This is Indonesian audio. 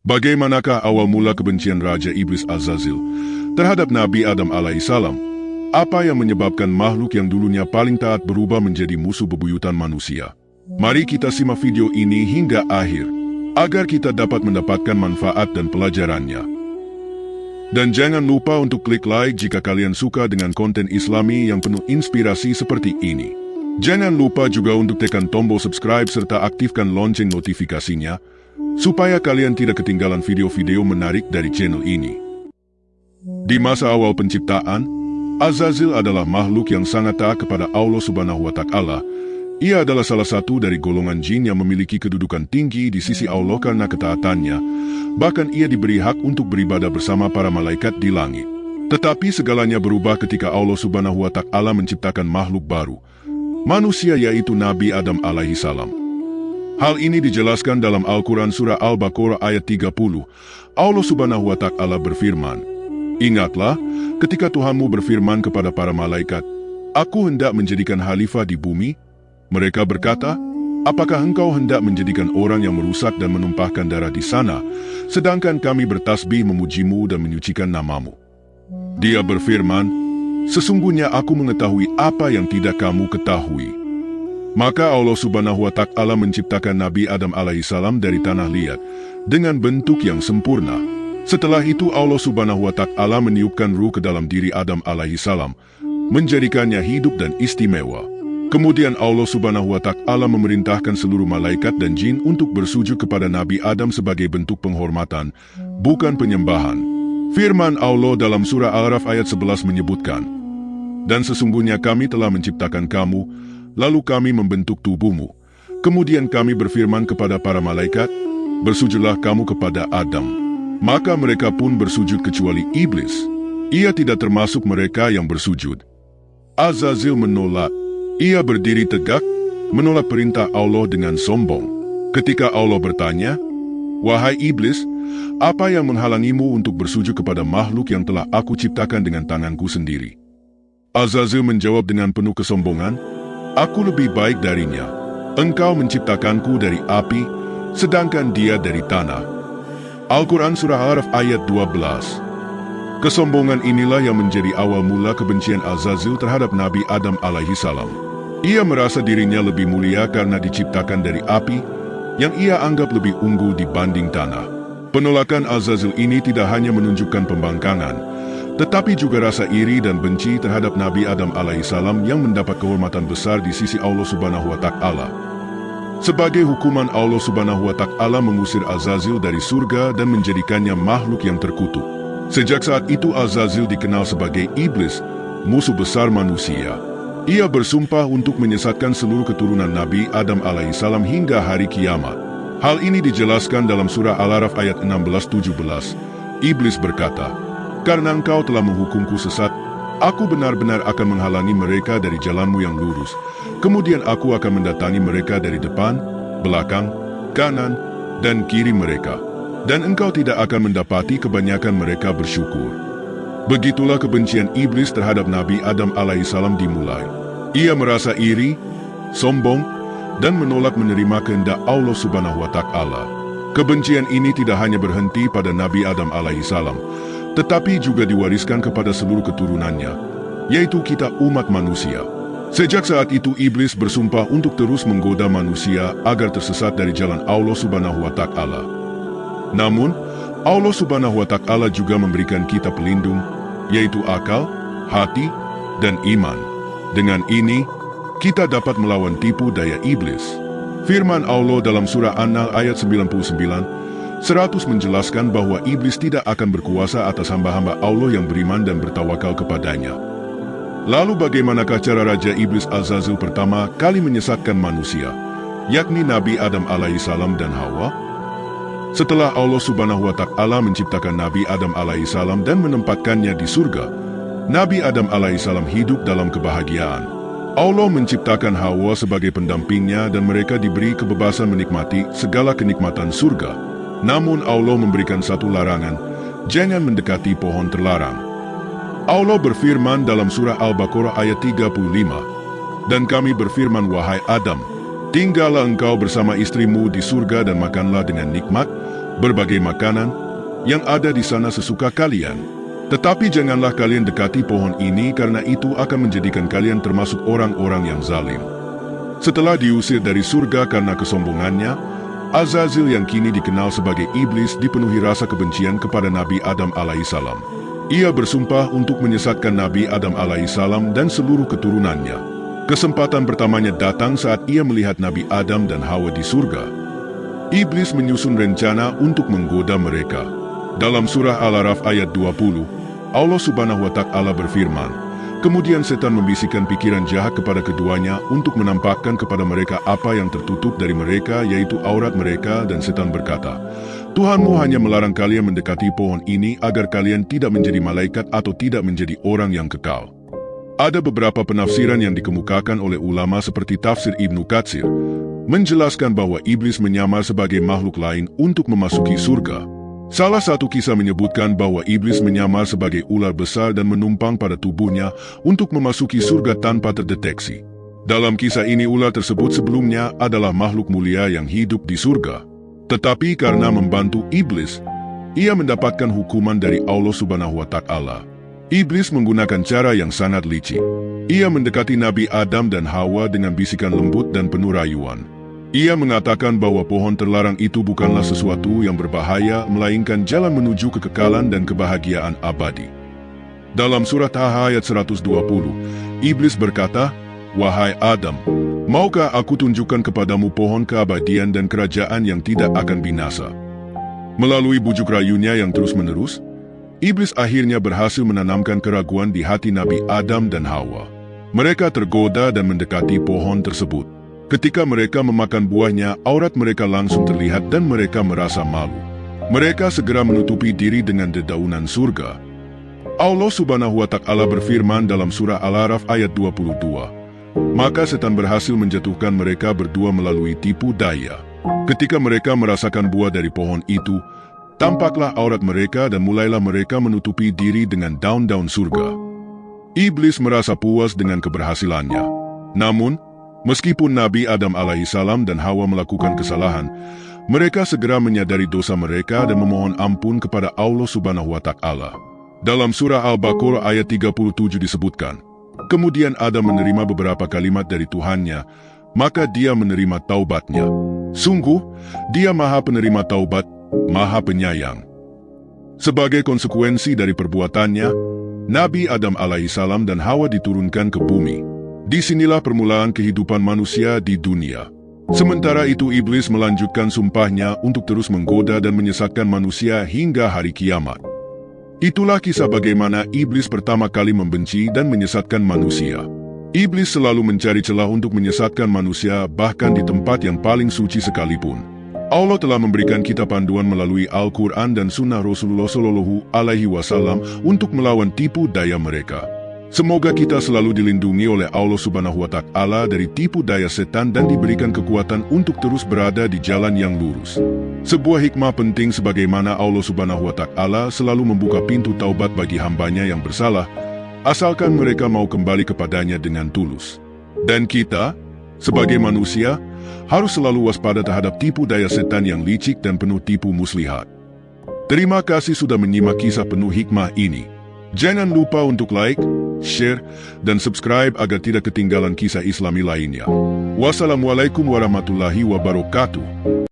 Bagaimanakah awal mula kebencian Raja Iblis Azazil terhadap Nabi Adam alaihissalam? Apa yang menyebabkan makhluk yang dulunya paling taat berubah menjadi musuh bebuyutan manusia? Mari kita simak video ini hingga akhir, agar kita dapat mendapatkan manfaat dan pelajarannya. Dan jangan lupa untuk klik like jika kalian suka dengan konten Islami yang penuh inspirasi seperti ini. Jangan lupa juga untuk tekan tombol subscribe serta aktifkan lonceng notifikasinya, supaya kalian tidak ketinggalan video-video menarik dari channel ini. Di masa awal penciptaan, Azazil adalah makhluk yang sangat taat kepada Allah Subhanahu wa Ta'ala. Ia adalah salah satu dari golongan jin yang memiliki kedudukan tinggi di sisi Allah karena ketaatannya. Bahkan ia diberi hak untuk beribadah bersama para malaikat di langit. Tetapi segalanya berubah ketika Allah Subhanahu wa Ta'ala menciptakan makhluk baru, manusia, yaitu Nabi Adam alaihissalam. Hal ini dijelaskan dalam Al-Quran Surah Al-Baqarah ayat 30. Allah Subhanahu wa Ta'ala berfirman, "Ingatlah ketika Tuhanmu berfirman kepada para malaikat, Aku hendak menjadikan khalifah di bumi. Mereka berkata, apakah engkau hendak menjadikan orang yang merusak dan menumpahkan darah di sana, sedangkan kami bertasbih memujimu dan menyucikan namamu?" Dia berfirman, "Sesungguhnya aku mengetahui apa yang tidak kamu ketahui." Maka Allah Subhanahu wa Ta'ala menciptakan Nabi Adam alaihissalam dari tanah liat dengan bentuk yang sempurna. Setelah itu Allah Subhanahu wa Ta'ala meniupkan ruh ke dalam diri Adam alaihissalam, menjadikannya hidup dan istimewa. Kemudian Allah Subhanahu wa Ta'ala memerintahkan seluruh malaikat dan jin untuk bersujud kepada Nabi Adam sebagai bentuk penghormatan, bukan penyembahan. Firman Allah dalam surah Al-Araf ayat 11 menyebutkan, "Dan sesungguhnya kami telah menciptakan kamu, lalu kami membentuk tubuhmu. Kemudian kami berfirman kepada para malaikat, bersujudlah kamu kepada Adam. Maka mereka pun bersujud kecuali iblis. Ia tidak termasuk mereka yang bersujud." Azazil menolak. Ia berdiri tegak, menolak perintah Allah dengan sombong. Ketika Allah bertanya, "Wahai iblis, apa yang menghalangimu untuk bersujud kepada makhluk yang telah aku ciptakan dengan tanganku sendiri?" Azazil menjawab dengan penuh kesombongan, "Aku lebih baik darinya. Engkau menciptakanku dari api, sedangkan dia dari tanah." Al-Quran Surah Al-Araf ayat 12. Kesombongan inilah yang menjadi awal mula kebencian Azazil terhadap Nabi Adam alaihissalam. Ia merasa dirinya lebih mulia karena diciptakan dari api, yang ia anggap lebih unggul dibanding tanah. Penolakan Azazil ini tidak hanya menunjukkan pembangkangan, tetapi juga rasa iri dan benci terhadap Nabi Adam alaihissalam yang mendapat kehormatan besar di sisi Allah Subhanahu wa Ta'ala. Sebagai hukuman, Allah Subhanahu wa Ta'ala mengusir Azazil dari surga dan menjadikannya makhluk yang terkutuk. Sejak saat itu Azazil dikenal sebagai iblis, musuh besar manusia. Ia bersumpah untuk menyesatkan seluruh keturunan Nabi Adam alaihissalam hingga hari kiamat. Hal ini dijelaskan dalam surah Al-Araf ayat 16-17. Iblis berkata, "Karena engkau telah menghukumku sesat, aku benar-benar akan menghalangi mereka dari jalanmu yang lurus. Kemudian aku akan mendatangi mereka dari depan, belakang, kanan, dan kiri mereka. Dan engkau tidak akan mendapati kebanyakan mereka bersyukur." Begitulah kebencian iblis terhadap Nabi Adam alaihissalam dimulai. Ia merasa iri, sombong, dan menolak menerima kehendak Allah Subhanahu wa Ta'ala. Kebencian ini tidak hanya berhenti pada Nabi Adam alaihissalam, tetapi juga diwariskan kepada seluruh keturunannya, yaitu kita umat manusia. Sejak saat itu iblis bersumpah untuk terus menggoda manusia agar tersesat dari jalan Allah Subhanahu wa Ta'ala. Namun, Allah Subhanahu wa Ta'ala juga memberikan kita pelindung, yaitu akal, hati, dan iman. Dengan ini, kita dapat melawan tipu daya iblis. Firman Allah dalam surah An-Nahl ayat 99-100 menjelaskan bahwa iblis tidak akan berkuasa atas hamba-hamba Allah yang beriman dan bertawakal kepadanya. Lalu bagaimanakah cara Raja Iblis Azazil pertama kali menyesatkan manusia, yakni Nabi Adam alaihissalam dan Hawa? Setelah Allah Subhanahu wa Ta'ala menciptakan Nabi Adam alaihissalam dan menempatkannya di surga, Nabi Adam alaihissalam hidup dalam kebahagiaan. Allah menciptakan Hawa sebagai pendampingnya dan mereka diberi kebebasan menikmati segala kenikmatan surga. Namun Allah memberikan satu larangan, jangan mendekati pohon terlarang. Allah berfirman dalam surah Al-Baqarah ayat 35, "Dan kami berfirman, wahai Adam, tinggallah engkau bersama istrimu di surga dan makanlah dengan nikmat, berbagai makanan, yang ada di sana sesuka kalian. Tetapi janganlah kalian dekati pohon ini karena itu akan menjadikan kalian termasuk orang-orang yang zalim. Setelah diusir dari surga karena kesombongannya, Azazil yang kini dikenal sebagai iblis dipenuhi rasa kebencian kepada Nabi Adam alaihissalam. Ia bersumpah untuk menyesatkan Nabi Adam alaihissalam dan seluruh keturunannya. Kesempatan pertamanya datang saat ia melihat Nabi Adam dan Hawa di surga. Iblis menyusun rencana untuk menggoda mereka. Dalam surah Al-Araf ayat 20, Allah Subhanahu wa Ta'ala berfirman, kemudian setan membisikkan pikiran jahat kepada keduanya untuk menampakkan kepada mereka apa yang tertutup dari mereka, yaitu aurat mereka, dan setan berkata, Tuhanmu hanya melarang kalian mendekati pohon ini agar kalian tidak menjadi malaikat atau tidak menjadi orang yang kekal. Ada beberapa penafsiran yang dikemukakan oleh ulama seperti tafsir Ibnu Katsir, menjelaskan bahwa iblis menyamar sebagai makhluk lain untuk memasuki surga. Salah satu kisah menyebutkan bahwa iblis menyamar sebagai ular besar dan menumpang pada tubuhnya untuk memasuki surga tanpa terdeteksi. Dalam kisah ini ular tersebut sebelumnya adalah makhluk mulia yang hidup di surga. Tetapi karena membantu iblis, ia mendapatkan hukuman dari Allah Subhanahu wa Ta'ala. Iblis menggunakan cara yang sangat licik. Ia mendekati Nabi Adam dan Hawa dengan bisikan lembut dan penuh rayuan. Ia mengatakan bahwa pohon terlarang itu bukanlah sesuatu yang berbahaya, melainkan jalan menuju kekekalan dan kebahagiaan abadi. Dalam surat Taha ayat 120, iblis berkata, Wahai Adam, maukah aku tunjukkan kepadamu pohon keabadian dan kerajaan yang tidak akan binasa? Melalui bujuk rayunya yang terus-menerus, iblis akhirnya berhasil menanamkan keraguan di hati Nabi Adam dan Hawa. Mereka tergoda dan mendekati pohon tersebut. Ketika mereka memakan buahnya, aurat mereka langsung terlihat dan mereka merasa malu. Mereka segera menutupi diri dengan dedaunan surga. Allah Subhanahu wa Ta'ala berfirman dalam surah Al-Araf ayat 22, maka setan berhasil menjatuhkan mereka berdua melalui tipu daya. Ketika mereka merasakan buah dari pohon itu, tampaklah aurat mereka dan mulailah mereka menutupi diri dengan daun-daun surga. Iblis merasa puas dengan keberhasilannya. Namun, meskipun Nabi Adam alaihissalam dan Hawa melakukan kesalahan, mereka segera menyadari dosa mereka dan memohon ampun kepada Allah Subhanahu wa Ta'ala. Dalam surah Al-Baqarah ayat 37 disebutkan, kemudian Adam menerima beberapa kalimat dari Tuhannya, maka dia menerima taubatnya. Sungguh, dia Maha Penerima Taubat, Maha Penyayang. Sebagai konsekuensi dari perbuatannya, Nabi Adam alaihissalam dan Hawa diturunkan ke bumi. Disinilah permulaan kehidupan manusia di dunia. Sementara itu iblis melanjutkan sumpahnya untuk terus menggoda dan menyesatkan manusia hingga hari kiamat. Itulah kisah bagaimana iblis pertama kali membenci dan menyesatkan manusia. Iblis selalu mencari celah untuk menyesatkan manusia, bahkan di tempat yang paling suci sekalipun. Allah telah memberikan kita panduan melalui Al-Quran dan Sunnah Rasulullah SAW untuk melawan tipu daya mereka. Semoga kita selalu dilindungi oleh Allah Subhanahu wa Ta'ala dari tipu daya setan dan diberikan kekuatan untuk terus berada di jalan yang lurus. Sebuah hikmah penting sebagaimana Allah Subhanahu wa Ta'ala selalu membuka pintu taubat bagi hambanya yang bersalah, asalkan mereka mau kembali kepadanya dengan tulus. Dan kita, sebagai manusia, harus selalu waspada terhadap tipu daya setan yang licik dan penuh tipu muslihat. Terima kasih sudah menyimak kisah penuh hikmah ini. Jangan lupa untuk like, share, dan subscribe agar tidak ketinggalan kisah Islami lainnya. Wassalamualaikum warahmatullahi wabarakatuh.